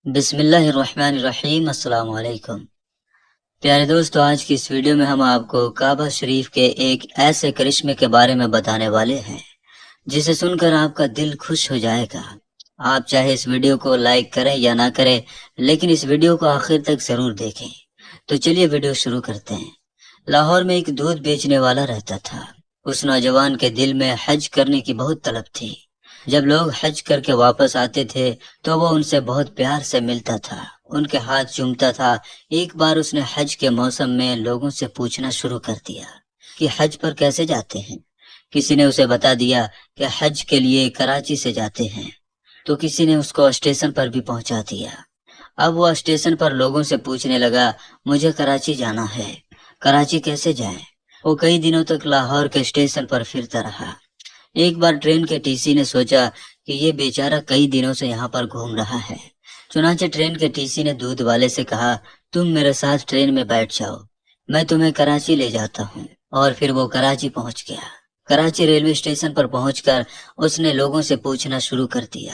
بسم اللہ الرحمن الرحیم۔ السلام علیکم پیارے دوستو، آج کی اس ویڈیو میں ہم آپ کو کعبہ شریف کے ایک ایسے کرشمے کے بارے میں بتانے والے ہیں جسے سن کر آپ کا دل خوش ہو جائے گا۔ آپ چاہے اس ویڈیو کو لائک کریں یا نہ کریں، لیکن اس ویڈیو کو آخر تک ضرور دیکھیں۔ تو چلیے ویڈیو شروع کرتے ہیں۔ لاہور میں ایک دودھ بیچنے والا رہتا تھا۔ اس نوجوان کے دل میں حج کرنے کی بہت طلب تھی۔ جب لوگ حج کر کے واپس آتے تھے تو وہ ان سے بہت پیار سے ملتا تھا، ان کے ہاتھ چومتا تھا۔ ایک بار اس نے حج کے موسم میں لوگوں سے پوچھنا شروع کر دیا کہ حج پر کیسے جاتے ہیں۔ کسی نے اسے بتا دیا کہ حج کے لیے کراچی سے جاتے ہیں، تو کسی نے اس کو اسٹیشن پر بھی پہنچا دیا۔ اب وہ اسٹیشن پر لوگوں سے پوچھنے لگا، مجھے کراچی جانا ہے، کراچی کیسے جائیں؟ وہ کئی دنوں تک لاہور کے اسٹیشن پر پھرتا رہا۔ ایک بار ٹرین کے ٹی سی نے سوچا کہ یہ بیچارہ کئی دنوں سے یہاں پر گھوم رہا ہے۔ چنانچہ ٹرین کے ٹی سی نے دودھ والے سے کہا، تم میرے ساتھ ٹرین میں بیٹھ جاؤ، میں تمہیں کراچی لے جاتا ہوں۔ اور پھر وہ کراچی پہنچ گیا۔ کراچی ریلوے اسٹیشن پر پہنچ کر اس نے لوگوں سے پوچھنا شروع کر دیا،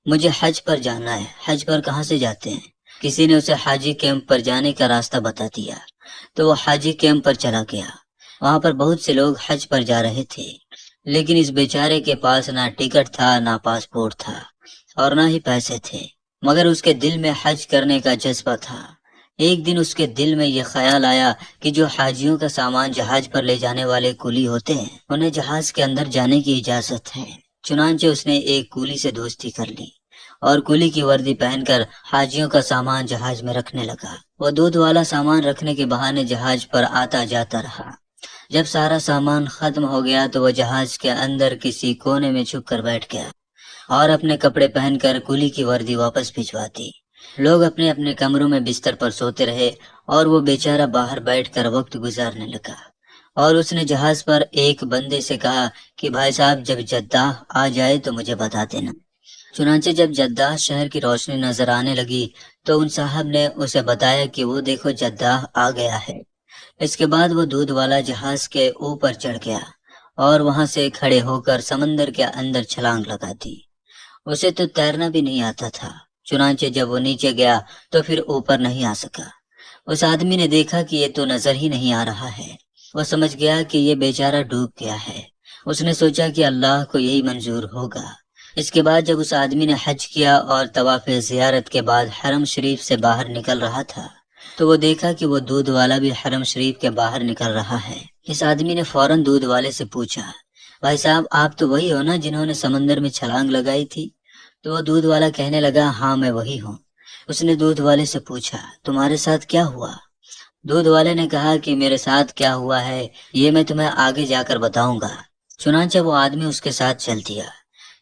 مجھے حج پر جانا ہے، حج پر کہاں سے جاتے ہیں؟ کسی نے اسے حاجی کیمپ پر جانے کا راستہ بتا دیا، تو وہ حاجی کیمپ پر چلا گیا۔ وہاں پر بہت سے لوگ حج پر جا رہے تھے، لیکن اس بیچارے کے پاس نہ ٹکٹ تھا، نہ پاسپورٹ تھا، اور نہ ہی پیسے تھے، مگر اس کے دل میں حج کرنے کا جذبہ تھا۔ ایک دن اس کے دل میں یہ خیال آیا کہ جو حاجیوں کا سامان جہاز پر لے جانے والے کولی ہوتے ہیں، انہیں جہاز کے اندر جانے کی اجازت ہے۔ چنانچہ اس نے ایک کولی سے دوستی کر لی اور کولی کی وردی پہن کر حاجیوں کا سامان جہاز میں رکھنے لگا۔ وہ دودھ والا سامان رکھنے کے بہانے جہاز پر آتا جاتا رہا۔ جب سارا سامان ختم ہو گیا تو وہ جہاز کے اندر کسی کونے میں چھپ کر بیٹھ گیا اور اپنے کپڑے پہن کر کولی کی وردی واپس بھجوا دی۔ لوگ اپنے اپنے کمروں میں بستر پر سوتے رہے اور وہ بیچارہ باہر بیٹھ کر وقت گزارنے لگا۔ اور اس نے جہاز پر ایک بندے سے کہا کہ بھائی صاحب، جب جدہ آ جائے تو مجھے بتا دینا۔ چنانچہ جب جدہ شہر کی روشنی نظر آنے لگی تو ان صاحب نے اسے بتایا کہ وہ دیکھو جدہ آ گیا ہے۔ اس کے بعد وہ دودھ والا جہاز کے اوپر چڑھ گیا اور وہاں سے کھڑے ہو کر سمندر کے اندر چھلانگ لگا دی۔ اسے تو تیرنا بھی نہیں آتا تھا، چنانچہ جب وہ نیچے گیا تو پھر اوپر نہیں آ سکا۔ اس آدمی نے دیکھا کہ یہ تو نظر ہی نہیں آ رہا ہے۔ وہ سمجھ گیا کہ یہ بیچارہ ڈوب گیا ہے۔ اس نے سوچا کہ اللہ کو یہی منظور ہوگا۔ اس کے بعد جب اس آدمی نے حج کیا اور طواف زیارت کے بعد حرم شریف سے باہر نکل رہا تھا تو وہ دیکھا کہ وہ دودھ والا بھی حرم شریف کے باہر نکل رہا ہے۔ اس آدمی نے فوراً دودھ والے سے پوچھا، بھائی صاحب، آپ تو وہی ہو نا جنہوں نے سمندر میں چھلانگ لگائی تھی؟ تو وہ دودھ والا کہنے لگا، ہاں میں وہی ہوں۔ اس نے دودھ والے سے پوچھا، تمہارے ساتھ کیا ہوا؟ دودھ والے نے کہا کہ میرے ساتھ کیا ہوا ہے یہ میں تمہیں آگے جا کر بتاؤں گا۔ چنانچہ وہ آدمی اس کے ساتھ چل دیا۔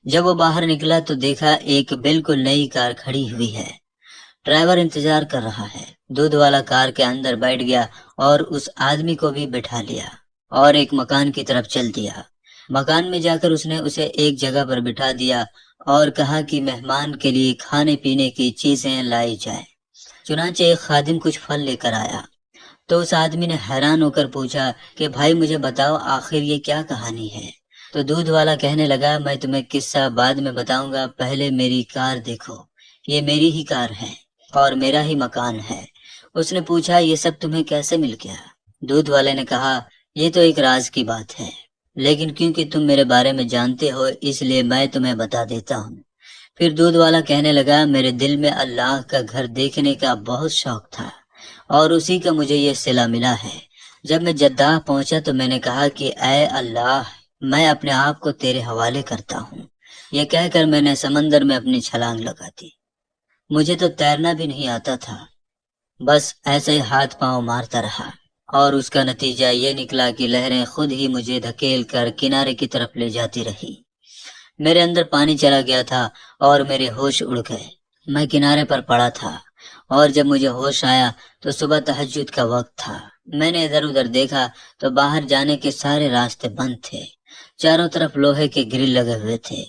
جب وہ باہر نکلا تو دیکھا ایک بالکل نئی کار کھڑی ہوئی ہے۔ ڈرائیور انتظار کر رہا ہے۔ دودھ والا کار کے اندر بیٹھ گیا اور اس آدمی کو بھی بٹھا لیا اور ایک مکان کی طرف چل دیا۔ مکان میں جا کر اس نے اسے ایک جگہ پر بٹھا دیا اور کہا کہ مہمان کے لیے کھانے پینے کی چیزیں لائی جائیں۔ چنانچہ ایک خادم کچھ پھل لے کر آیا تو اس آدمی نے حیران ہو کر پوچھا کہ بھائی مجھے بتاؤ، آخر یہ کیا کہانی ہے؟ تو دودھ والا کہنے لگا، میں تمہیں قصہ بعد میں بتاؤں گا، پہلے میری کار دیکھو، یہ میری ہی کار ہے اور میرا ہی مکان ہے۔ اس نے پوچھا، یہ سب تمہیں کیسے مل گیا؟ دودھ والے نے کہا، یہ تو ایک راز کی بات ہے، لیکن کیونکہ تم میرے بارے میں جانتے ہو اس لیے میں تمہیں بتا دیتا ہوں۔ پھر دودھ والا کہنے لگا، میرے دل میں اللہ کا گھر دیکھنے کا بہت شوق تھا اور اسی کا مجھے یہ صلہ ملا ہے۔ جب میں جدہ پہنچا تو میں نے کہا کہ اے اللہ، میں اپنے آپ کو تیرے حوالے کرتا ہوں۔ یہ کہہ کر میں نے سمندر میں اپنی چھلانگ لگا دی۔ مجھے تو تیرنا بھی نہیں آتا تھا، بس ایسے ہی ہاتھ پاؤں مارتا رہا اور اس کا نتیجہ یہ نکلا کہ لہریں خود ہی مجھے دھکیل کر کنارے کی طرف لے جاتی رہی۔ میرے اندر پانی چلا گیا تھا اور میرے ہوش اڑ گئے۔ میں کنارے پر پڑا تھا اور جب مجھے ہوش آیا تو صبح تہجد کا وقت تھا۔ میں نے ادھر ادھر دیکھا تو باہر جانے کے سارے راستے بند تھے۔ چاروں طرف لوہے کے گرل لگے ہوئے تھے۔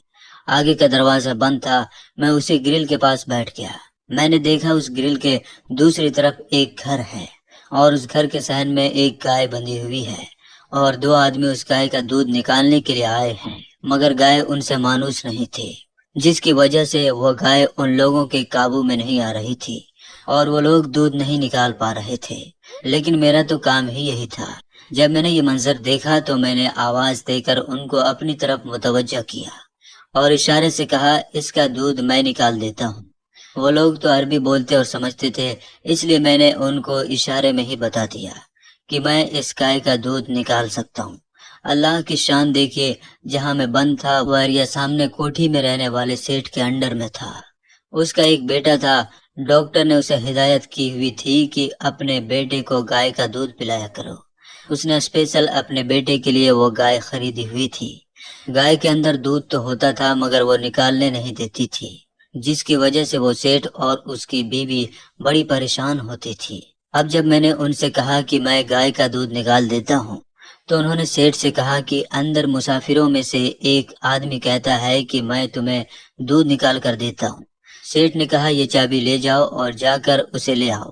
آگے کا دروازہ بند تھا۔ میں اسی گرل کے پاس بیٹھ گیا۔ میں نے دیکھا اس گرل کے دوسری طرف ایک گھر ہے اور اس گھر کے صحن میں ایک گائے بندھی ہوئی ہے اور دو آدمی اس گائے کا دودھ نکالنے کے لیے آئے ہیں، مگر گائے ان سے مانوس نہیں تھی۔ جس کی وجہ سے وہ گائے ان لوگوں کے قابو میں نہیں آ رہی تھی اور وہ لوگ دودھ نہیں نکال پا رہے تھے، لیکن میرا تو کام ہی یہی تھا۔ جب میں نے یہ منظر دیکھا تو میں نے آواز دے کر ان کو اپنی طرف متوجہ کیا اور اشارے سے کہا، اس کا دودھ میں نکال دیتا ہوں۔ وہ لوگ تو عربی بولتے اور سمجھتے تھے، اس لیے میں نے ان کو اشارے میں ہی بتا دیا کہ میں اس گائے کا دودھ نکال سکتا ہوں۔ اللہ کی شان دیکھیے، جہاں میں بند تھا وہ ایریا سامنے کوٹھی میں رہنے والے سیٹھ کے انڈر میں تھا۔ اس کا ایک بیٹا تھا، ڈاکٹر نے اسے ہدایت کی ہوئی تھی کہ اپنے بیٹے کو گائے کا دودھ پلایا کرو۔ اس نے اسپیشل اپنے بیٹے کے لیے وہ گائے خریدی ہوئی تھی۔ گائے کے اندر دودھ تو ہوتا تھا مگر وہ نکالنے نہیں دیتی تھی، جس کی وجہ سے وہ سیٹھ اور اس کی بیوی بڑی پریشان ہوتی تھی۔ اب جب میں نے ان سے کہا کہ میں گائے کا دودھ نکال دیتا ہوں تو انہوں نے سیٹھ سے کہا کہ اندر مسافروں میں سے ایک آدمی کہتا ہے کہ میں تمہیں دودھ نکال کر دیتا ہوں۔ سیٹھ نے کہا، یہ چابی لے جاؤ اور جا کر اسے لے آؤ۔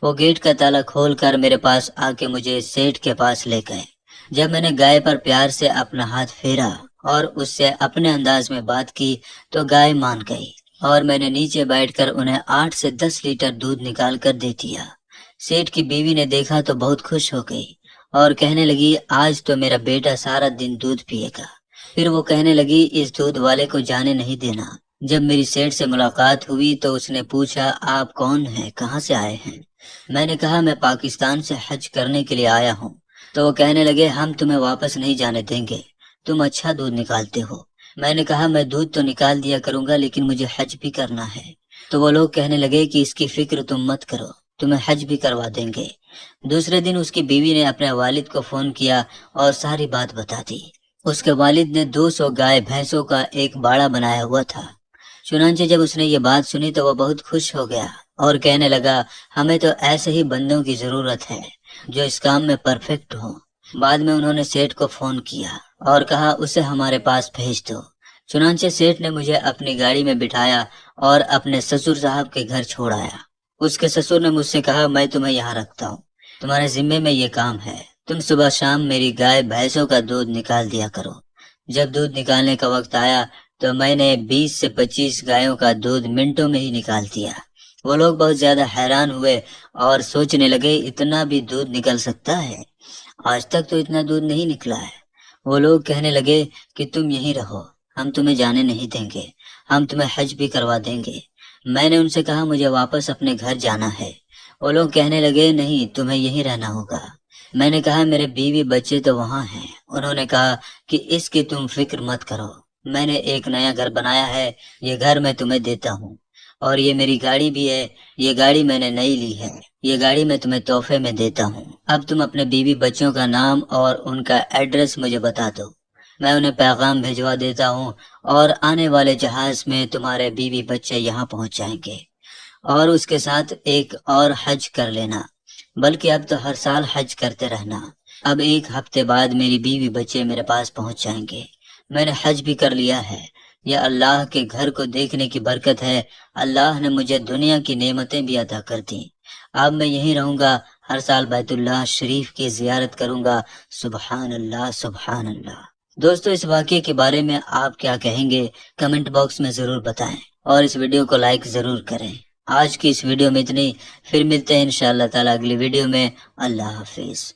وہ گیٹ کا تالا کھول کر میرے پاس آ کے مجھے سیٹھ کے پاس لے گئے۔ جب میں نے گائے پر پیار سے اپنا ہاتھ پھیرا اور اس سے اپنے انداز میں بات کی تو گائے مان گئی اور میں نے نیچے بیٹھ کر انہیں 8 سے 10 لیٹر دودھ نکال کر دے دیا۔ سیٹھ کی بیوی نے دیکھا تو بہت خوش ہو گئی اور کہنے لگی، آج تو میرا بیٹا سارا دن دودھ پیے گا۔ پھر وہ کہنے لگی، اس دودھ والے کو جانے نہیں دینا۔ جب میری سیٹھ سے ملاقات ہوئی تو اس نے پوچھا، آپ کون ہیں، کہاں سے آئے ہیں؟ میں نے کہا، میں پاکستان سے حج کرنے کے لیے آیا ہوں۔ تو وہ کہنے لگے، ہم تمہیں واپس نہیں جانے دیں گے، تم اچھا دودھ نکالتے ہو۔ میں نے کہا، میں دودھ تو نکال دیا کروں گا لیکن مجھے حج بھی کرنا ہے۔ تو وہ لوگ کہنے لگے کہ اس کی فکر تم مت کرو، تمہیں حج بھی کروا دیں گے۔ دوسرے دن اس کی بیوی نے اپنے والد کو فون کیا اور ساری بات بتا دی۔ اس کے والد نے 200 گائے بھینسوں کا ایک باڑا بنایا ہوا تھا۔ چنانچہ جب اس نے یہ بات سنی تو وہ بہت خوش ہو گیا اور کہنے لگا، ہمیں تو ایسے ہی بندوں کی ضرورت ہے جو اس کام میں پرفیکٹ ہوں۔ بعد میں انہوں نے سیٹھ کو فون کیا اور کہا، اسے ہمارے پاس بھیج دو۔ چنانچہ سیٹھ نے مجھے اپنی گاڑی میں بٹھایا اور اپنے سسر صاحب کے گھر چھوڑایا۔ اس کے سسر نے مجھ سے کہا، میں تمہیں یہاں رکھتا ہوں، تمہارے ذمے میں یہ کام ہے، تم صبح شام میری گائے بھینسوں کا دودھ نکال دیا کرو۔ جب دودھ نکالنے کا وقت آیا تو میں نے 20 سے 25 گایوں کا دودھ منٹوں میں ہی نکال دیا۔ وہ لوگ بہت زیادہ حیران ہوئے اور سوچنے لگے، اتنا بھی دودھ نکل سکتا ہے؟ آج تک تو اتنا دودھ نہیں نکلا ہے۔ وہ لوگ کہنے لگے کہ تم یہیں رہو، ہم تمہیں جانے نہیں دیں گے، ہم تمہیں حج بھی کروا دیں گے۔ میں نے ان سے کہا، مجھے واپس اپنے گھر جانا ہے۔ وہ لوگ کہنے لگے، نہیں، تمہیں یہیں رہنا ہوگا۔ میں نے کہا، میرے بیوی بچے تو وہاں ہیں۔ انہوں نے کہا کہ اس کی تم فکر مت کرو، میں نے ایک نیا گھر بنایا ہے، یہ گھر میں تمہیں دیتا ہوں، اور یہ میری گاڑی بھی ہے، یہ گاڑی میں نے نئی لی ہے، یہ گاڑی میں تمہیں تحفے میں دیتا ہوں۔ اب تم اپنے بیوی بچوں کا نام اور ان کا ایڈریس مجھے بتا دو، میں انہیں پیغام بھیجوا دیتا ہوں اور آنے والے جہاز میں تمہارے بیوی بچے یہاں پہنچ جائیں گے، اور اس کے ساتھ ایک اور حج کر لینا، بلکہ اب تو ہر سال حج کرتے رہنا۔ اب 1 ہفتے بعد میری بیوی بچے میرے پاس پہنچ جائیں گے۔ میں نے حج بھی کر لیا ہے، یہ اللہ کے گھر کو دیکھنے کی برکت ہے۔ اللہ نے مجھے دنیا کی نعمتیں بھی عطا کر دیں۔ اب میں یہیں رہوں گا، ہر سال بیت اللہ شریف کی زیارت کروں گا۔ سبحان اللہ، سبحان اللہ۔ دوستو، اس واقعے کے بارے میں آپ کیا کہیں گے؟ کمنٹ باکس میں ضرور بتائیں اور اس ویڈیو کو لائک ضرور کریں۔ آج کی اس ویڈیو میں اتنی، پھر ملتے ہیں انشاءاللہ تعالی اگلی ویڈیو میں۔ اللہ حافظ۔